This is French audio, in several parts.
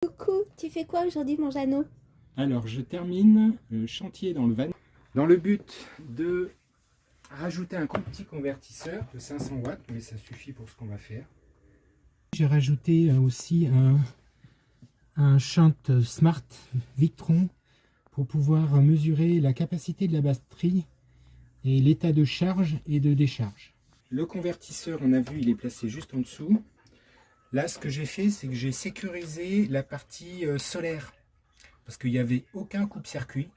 Coucou, tu fais quoi aujourd'hui mon Jeannot? Alors, je termine le chantier dans le van dans le but de rajouter un petit convertisseur de 500 watts, mais ça suffit pour ce qu'on va faire. J'ai rajouté aussi un shunt Smart Victron pour pouvoir mesurer la capacité de la batterie et l'état de charge et de décharge. Le convertisseur, on a vu, il est placé juste en dessous. Là, ce que j'ai fait, c'est que j'ai sécurisé la partie solaire. Parce qu'il n'y avait aucun coupe-circuit.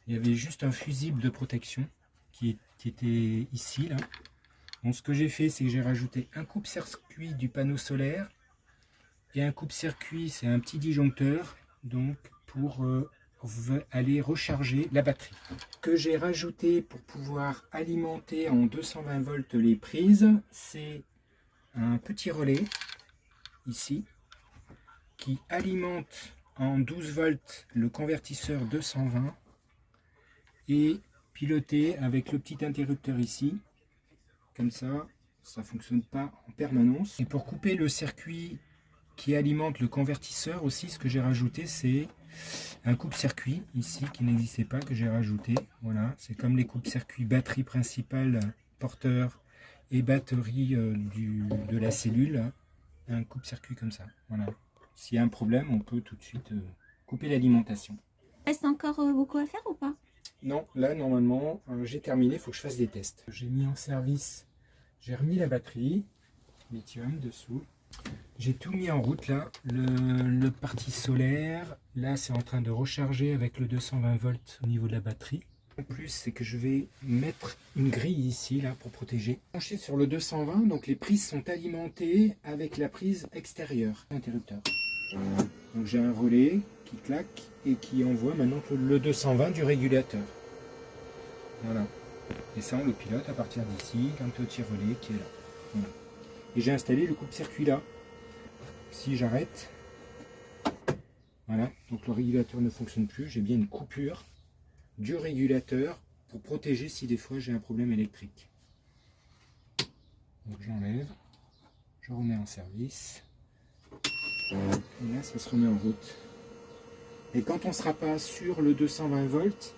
Il y avait juste un fusible de protection qui était ici, là. Donc ce que j'ai fait, c'est que j'ai rajouté un coupe-circuit du panneau solaire. Et un coupe-circuit, c'est un petit disjoncteur, donc pour aller recharger la batterie. Que j'ai rajouté pour pouvoir alimenter en 220 volts les prises, c'est un petit relais, ici, qui alimente en 12 volts le convertisseur 220 et piloté avec le petit interrupteur ici. Comme ça ne fonctionne pas en permanence. Et pour couper le circuit qui alimente le convertisseur aussi, ce que j'ai rajouté, c'est un coupe-circuit ici qui n'existait pas, que j'ai rajouté. Voilà, c'est comme les coupe-circuits batterie principale, porteur et batterie de la cellule. Un coupe-circuit comme ça. Voilà. S'il y a un problème, on peut tout de suite couper l'alimentation. Reste encore beaucoup à faire ou pas? Non, là normalement j'ai terminé, il faut que je fasse des tests. J'ai mis en service, j'ai remis la batterie, lithium dessous. J'ai tout mis en route là, le parti solaire, là c'est en train de recharger avec le 220 volts au niveau de la batterie. En plus, c'est que je vais mettre une grille ici là pour protéger. Branché sur le 220, donc les prises sont alimentées avec la prise extérieure, interrupteur. Donc j'ai un relais qui claque et qui envoie maintenant le 220 du régulateur. Voilà. Et ça on le pilote à partir d'ici, un petit relais qui est là. Voilà. Et j'ai installé le coupe-circuit là. Si j'arrête, voilà, donc le régulateur ne fonctionne plus, j'ai bien une coupure du régulateur pour protéger si des fois j'ai un problème électrique. Donc j'enlève, je remets en service, et là ça se remet en route. Et quand on ne sera pas sur le 220 volts,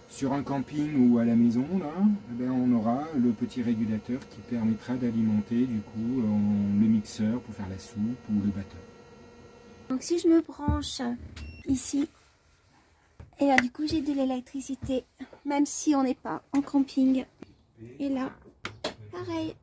sur un camping ou à la maison, là, eh bien, on aura le petit régulateur qui permettra d'alimenter du coup le mixeur pour faire la soupe ou le batteur. Donc si je me branche ici, et là du coup j'ai de l'électricité, même si on n'est pas en camping. Et là, pareil.